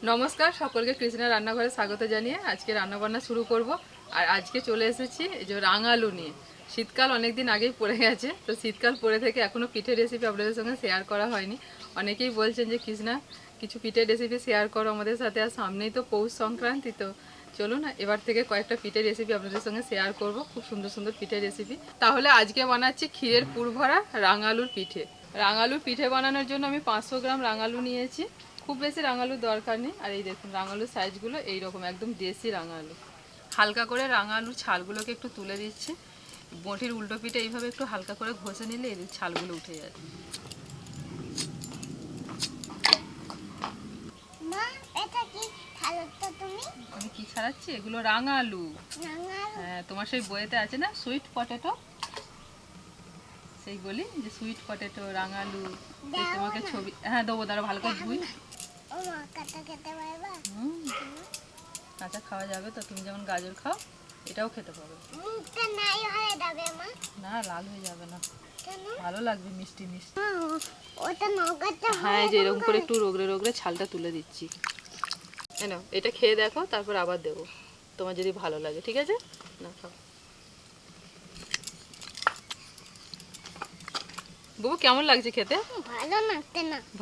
নমস্কার সকলকে কৃষ্ণা রান্নাঘরে স্বাগত জানিয়ে আজকে রান্নাবান্না শুরু করব। আর আজকে চলে এসেছি এই যে রাঙালু নিয়ে। শীতকাল অনেক দিন আগেই পড়ে গেছে, তো শীতকাল পড়ে থেকে এখনও পিঠের রেসিপি আপনাদের সঙ্গে শেয়ার করা হয়নি। অনেকেই বলছেন যে কৃষ্ণা কিছু পিঠের রেসিপি শেয়ার করো আমাদের সাথে, আর সামনেই তো পৌষ সংক্রান্তি, তো চলুন এবার থেকে কয়েকটা পিঠের রেসিপি আপনাদের সঙ্গে শেয়ার করব, খুব সুন্দর সুন্দর পিঠের রেসিপি। তাহলে আজকে বানাচ্ছি ক্ষীরের পুর ভরা রাঙালুর পিঠে। রাঙালুর পিঠে বানানোর জন্য আমি 500 গ্রাম রাঙালু নিয়েছি। খুব বেশি রাঙালুর দরকার নেই। আর এই দেখুন রাঙালুর সাইজগুলো এইরকম, একদম দেশি রাঙালু। হালকা করে রাঙালুর ছালগুলোকে একটু তুলে দিচ্ছি। বটির উল্টো পিঠে এইভাবে একটু হালকা করে ঘষে নিলে এই ছালগুলো উঠে যায়। আমি কি ছাড়াচ্ছি? এগুলো রাঙালু। হ্যাঁ, তোমার সেই বইয়েতে আছে না সুইট পটেটো, সেইগুলি যে সুইট পটেটো রাঙালু, তোমাকে ছবি হ্যাঁ দেবো, দাঁড়া ভালো করে ধুই। কাঁচা খাওয়া যাবে তো, তুমি যেমন গাজর খাও এটাও খেতে পারো। না, লাল হয়ে যাবে না, ভালো লাগবে মিষ্টি মিষ্টি। হ্যাঁ, যে এরকম করে একটু রোগড়ে রোগড়ে ছালটা তুলে দিচ্ছি। না, এটা খেয়ে দেখো, তারপর আবার দেবো তোমার যদি ভালো লাগে, ঠিক আছে? না খাও। বাবু কেমন লাগছে খেতে?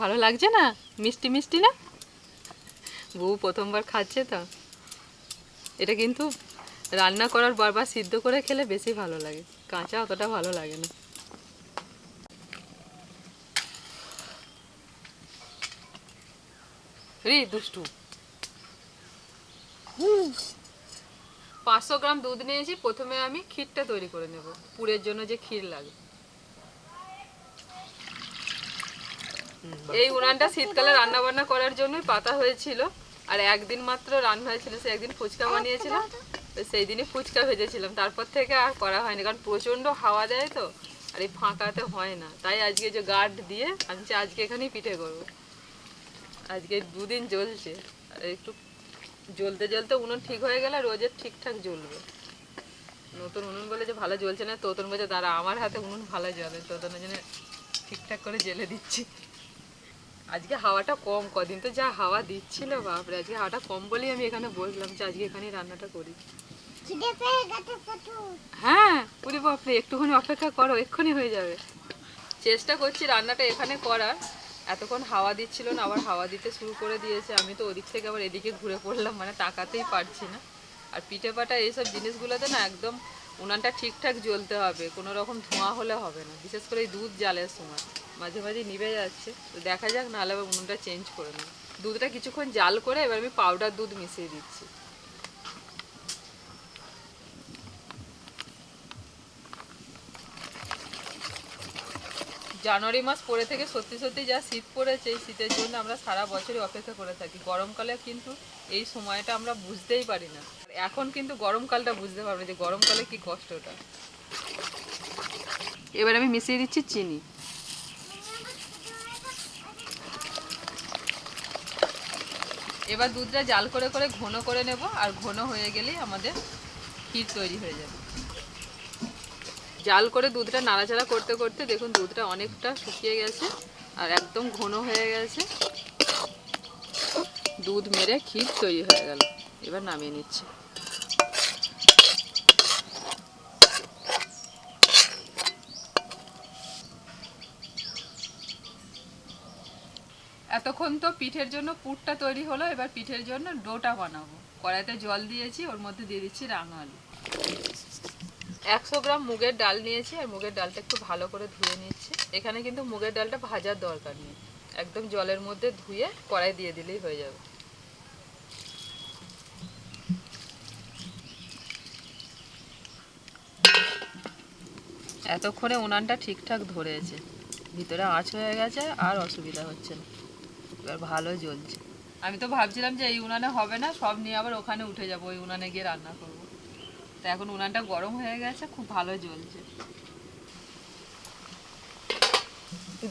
ভালো লাগছে না? মিষ্টি মিষ্টি না? বউ প্রথমবার খাচ্ছে তো। এটা কিন্তু রান্না করার বারবার সিদ্ধ করে খেলে বেশি ভালো লাগে, কাঁচা অতটা ভালো লাগে না। রে দুষ্টু। 500 গ্রাম দুধ নিয়েছি। প্রথমে আমি ক্ষীরটা তৈরি করে নেব, পুরের জন্য যে ক্ষীর লাগে। এই উনানটা শীতকালে রান্না বান্না করার জন্যই পাতা হয়েছিল। আর একদিন মাত্র রান্না হয়েছিল, সে একদিন ফুচকা বানিয়েছিলাম, তো সেই দিনই ফুচকা ভেজেছিলাম। তারপর থেকে আর করা হয়নি, কারণ প্রচণ্ড হাওয়া দেয় তো, আর এই ফাঁকাতে হয় না। তাই আজকে যে গার্ড দিয়ে আনছি, আজকে এখানেই পিঠে করবো। আজকে 2 দিন জ্বলছে, আর একটু জ্বলতে জ্বলতে উনুন ঠিক হয়ে গেলে রোজের ঠিকঠাক জ্বলবে। নতুন উনুন বলে যে ভালো জ্বলছে না, তোতন বলছে দাঁড়া আমার হাতে উনুন ভালো জ্বলে, তোতনের জন্য ঠিকঠাক করে জ্বেলে দিচ্ছি। আজকে হাওয়াটা কম, কদিন তো যা হাওয়া দিচ্ছিল বাপরে, আজকে হাওয়াটা কম বলেই আমি এখানে বসলাম যে আজকে এখানেই রান্নাটা করি। হ্যাঁ পুরি বাপরে, একটুখানি অপেক্ষা করো, এক্ষুনি হয়ে যাবে। চেষ্টা করছি রান্নাটা এখানে করার। এতক্ষণ হাওয়া দিচ্ছিল না, আবার হাওয়া দিতে শুরু করে দিয়েছে। আমি তো ওদিক থেকে আবার এদিকে ঘুরে পড়লাম, মানে তাকাতেই পারছি না। আর পিঠে পাটা এইসব জিনিসগুলোতে না একদম উনানটা ঠিকঠাক জ্বলতে হবে, কোনো রকম ধোঁয়া হলে হবে না, বিশেষ করে এই দুধ জ্বালের সময় মাঝে মাঝে নিভে যাচ্ছে। তো দেখা যাক, নাহলে আবার উনুনটা চেঞ্জ করে নেব। দুধটা কিছুক্ষণ জাল করে এবার আমি পাউডার দুধ মিশিয়ে দিচ্ছি। জানুয়ারি মাস পরে থেকে সত্যি সত্যি যা শীত পড়েছে, এই শীতের জন্য আমরা সারা বছরই অপেক্ষা করে থাকি। গরমকালে কিন্তু এই সময়টা আমরা বুঝতেই পারি না। এখন কিন্তু গরমকালটা বুঝতে পারবো যে গরমকালে কি কষ্টটা। এবার আমি মিশিয়ে দিচ্ছি চিনি। এবার দুধটা জাল করে করে ঘন করে নেব, আর ঘন হয়ে গেলেই আমাদের ক্ষীর তৈরি হয়ে যাবে। জাল করে দুধটা নাড়াচাড়া করতে করতে দেখুন দুধটা অনেকটা শুকিয়ে গেছে আর একদম ঘন হয়ে গেছে। দুধ মেরে ক্ষীর তৈরি হয়ে গেল। এবার নামিয়ে নিচ্ছি। এতক্ষণ তো পিঠের জন্য পুরটা তৈরি হলো, এবার পিঠের জন্য ডোটা বানাবো। কড়াইতে জল দিয়েছি, ওর মধ্যে দিয়ে দিচ্ছি রাঙালু। 100 গ্রাম মুগের ডাল নিয়েছি, আর মুগের ডালটা একটু ভালো করে ধুয়ে নিচ্ছি। এখানে কিন্তু মুগের ডালটা ভাজার দরকার নেই, একদম জলের মধ্যে ধুয়ে কড়াই দিয়ে দিলেই হয়ে যাবে। এতক্ষণে উনানটা ঠিকঠাক ধরেছে, ভিতরে আঁচ হয়ে গেছে, আর অসুবিধা হচ্ছে না, এবার ভালো জ্বলছে। আমি তো ভাবছিলাম যে এই উনানে হবে না, সব নিয়ে আবার ওখানে উঠে যাবো, ওই উনানে গিয়ে রান্না করবো। তো এখন উনানটা গরম হয়ে গেছে, খুব ভালো জ্বলছে।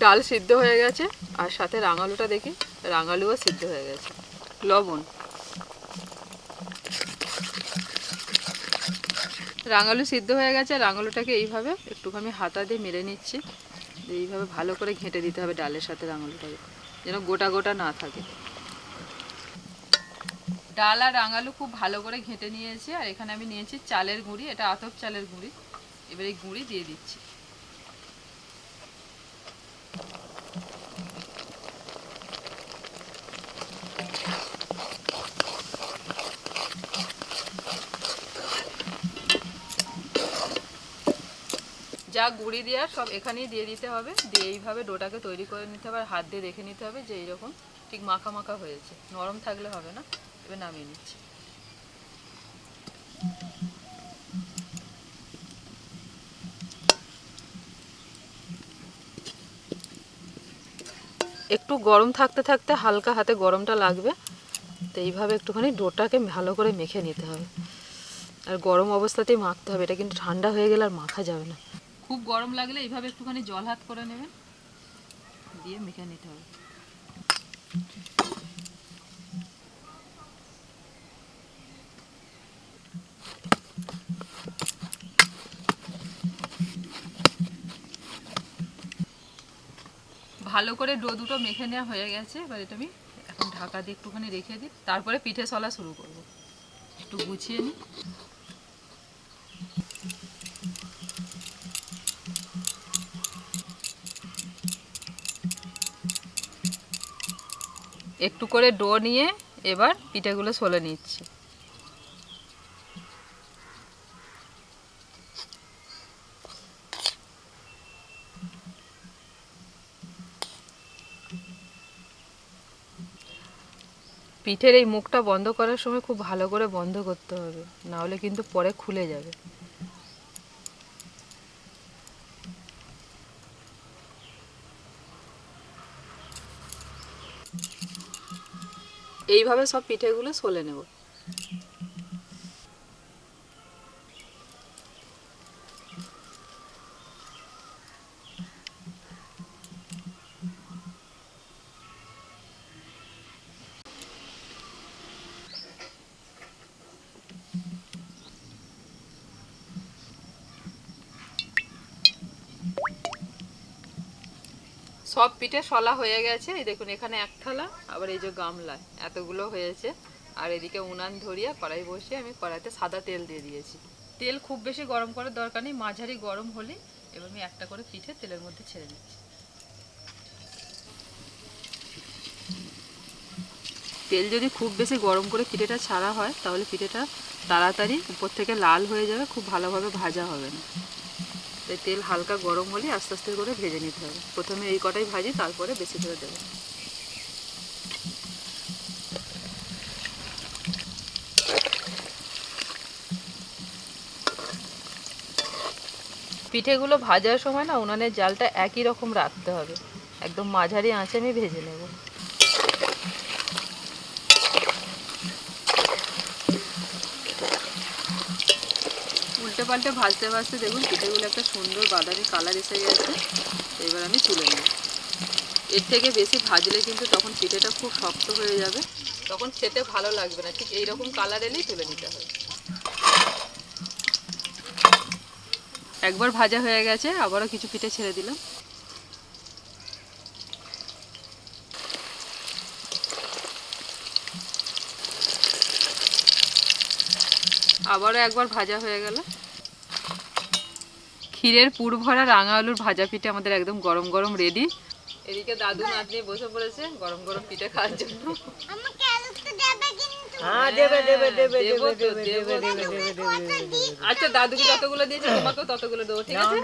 ডাল সিদ্ধ হয়ে গেছে, আর সাথে রাঙালুটা দেখি রাঙালুও সিদ্ধ হয়ে গেছে। লবণ, রাঙালু সিদ্ধ হয়ে গেছে। রাঙালুটাকে এইভাবে একটুখানি হাতা দিয়ে মেরে নিচ্ছি, এইভাবে ভালো করে ঘেঁটে দিতে হবে ডালের সাথে রাঙালুটাকে, যেন গোটা গোটা না থাকে। ডাল আর রাঙালু খুব ভালো করে ঘেঁটে নিয়েছি, আর এখানে আমি নিয়েছি চালের গুঁড়ি, এটা আতপ চালের গুঁড়ি। এবার এই গুঁড়ি দিয়ে দিচ্ছি। যা গুঁড়ি দেওয়ার সব এখানেই দিয়ে দিতে হবে, দিয়ে এইভাবে ডোটাকে তৈরি করে নিতে হবে, আর হাত দিয়ে দেখে নিতে হবে যে এইরকম ঠিক মাখা মাখা হয়েছে, নরম থাকলে হবে না। এবার নামিয়ে নিচ্ছি। একটু গরম থাকতে থাকতে হালকা হাতে গরমটা লাগবে, তো এইভাবে একটুখানি ডোটাকে ভালো করে মেখে নিতে হবে, আর গরম অবস্থাতেই মাখতে হবে, এটা কিন্তু ঠান্ডা হয়ে গেলে আর মাখা যাবে না। খুব গরম লাগলে এইভাবে একটুখানি জল হাত করে নেবেন, দিয়ে মেখে নিতে হবে। ভালো করে ডো দুটো মেখে নেওয়া হয়ে গেছে, এবার এটা আমি এখন ঢাকা দিয়ে একটুখানি রেখে দিই, তারপরে পিঠে সলা শুরু করব। একটু গুছিয়ে নিই। একটু করে ডো নিয়ে এবার পিঠেগুলো সলে নিচ্ছি। পিঠের এই মুখটা বন্ধ করার সময় খুব ভালো করে বন্ধ করতে হবে, না হলে কিন্তু পরে খুলে যাবে। এইভাবে সব পিঠেগুলো সলে নেব। সব পিঠে সলা হয়ে গেছে, এই দেখুন এখানে এক থালা, আবার এই যে গামলায় এতগুলো হয়েছে। আর এদিকে উনান ধরিয়ে কড়াই বসিয়ে আমি কড়াইতে সাদা তেল দিয়ে দিয়েছি। তেল খুব বেশি গরম করার দরকার নেই, মাঝারি গরম হলে এবার আমি একটা করে পিঠে তেলের মধ্যে ছেড়ে দিচ্ছি। তেল যদি খুব বেশি গরম করে পিঠেটা ছাড়া হয় তাহলে পিঠেটা তাড়াতাড়ি উপর থেকে লাল হয়ে যাবে, খুব ভালোভাবে ভাজা হবে না। তাই তেল হালকা গরম হলে আস্তে আস্তে করে ভেজে নিতে হবে। প্রথমে এই কটাই ভাজি, তারপরে বেশি করে দেবো। পিঠেগুলো ভাজার সময় না উনানের জালটা একই রকম রাখতে হবে, একদম মাঝারি আঁচে আমি ভেজে নেব। উল্টে পাল্টে ভাজতে ভাজতে দেখুন পিঠেগুলো একটা সুন্দর বাদামি কালার এসে গেছে। এবার আমি তুলে নেব। এর থেকে বেশি ভাজলে কিন্তু তখন পিঠেটা খুব শক্ত হয়ে যাবে, তখন খেতে ভালো লাগবে না। ঠিক এইরকম কালার এলেই তুলে নিতে হবে। একবার ভাজা হয়ে গেছে, আবারও কিছু পিঠে ছেড়ে দিলাম। আবারও একবার ভাজা হয়ে গেল। ক্ষীরের পুর ভরা রাঙা আলুর ভাজা পিঠে আমাদের একদম গরম গরম রেডি। এদিকে দাদু নাতনি বসে পড়েছে গরম গরম পিঠে খাওয়ার জন্য। আচ্ছা, দাদুকে যতগুলো দিয়েছে তোমাকেও ততগুলো দেবো, ঠিক আছে?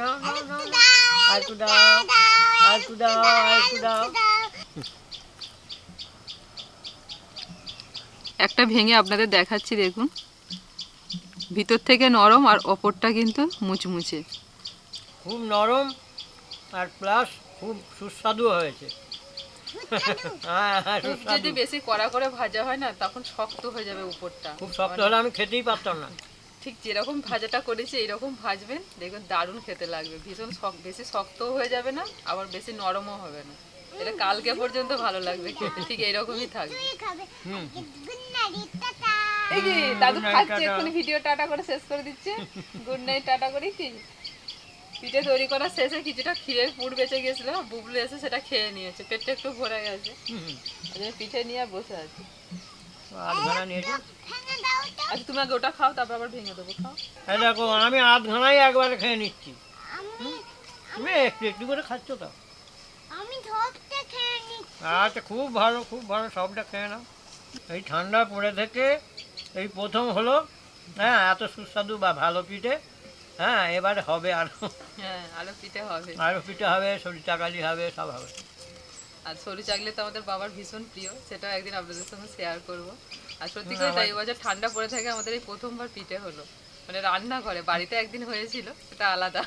একটা ভেঙে আপনাদের দেখাচ্ছি, দেখুন ভিতর থেকে নরম আর ওপরটা কিন্তু মুচমুচে, খুব নরম আর প্লাস খুব সুস্বাদু হয়েছে। খুব যদি বেশি কড়া করে ভাজা হয় না তখন শক্ত হয়ে যাবে উপরটা, খুব শক্ত হলে আমি খেতেই পারতাম না। ঠিক যেরকম ভাজাটা করেছি এইরকম ভাজবেন, দেখবেন দারুণ খেতে লাগবে। ভীষণ বেশি শক্তও হয়ে যাবে না, আবার বেশি নরমও হবে না। এটা কালকে পর্যন্ত ভালো লাগবে খেতে, ঠিক এইরকমই থাকবে। এই যে দাদু খাচ্ছে, এক্ষুনি ভিডিও টাটা করে শেষ করে দিচ্ছে। গুড নাইট, টাটা করি কি। পিঠে তৈরি করার শেষে কিছুটা ক্ষীরের পুর বেঁচে গেছিল, বুবলু এসে সেটা খেয়ে নিয়েছে, পেটটা একটু ভরে গেছে। পিঠে নিয়ে বসে আছে। আধখানা নিয়েছি। আচ্ছা তুমি আগে ওটা খাও, তারপর আবার ভেঙে দেবো, খাও। এই দেখো আমি আধখানাই একবারে খেয়ে নিচ্ছি। তুমি একটু একটু করে খাচ্ছ তো। আচ্ছা খুব ভালো, খুব ভালো, সবটা খেয়ে নাও। এই ঠান্ডা পড়ে থেকে এই প্রথম হলো, হ্যাঁ, এত সুস্বাদু বা ভালো পিঠে। হ্যাঁ, এবারে হবে আরো, হ্যাঁ আরো পিঠে হবে। আরো পিঠে হবে, সরিষাকালি হবে, সব হবে। আর সরু চাকলে তো আমাদের বাবার ভীষণ প্রিয়, সেটাও একদিন আপনাদের সঙ্গে শেয়ার করব। আর সত্যি হুম, করে তাই, আমার- এবছর ঠান্ডা পড়ে থাকে আমাদের এই প্রথমবার পিঠে হলো, মানে রান্না করে, বাড়িতে একদিন হয়েছিল, সেটা আলাদা।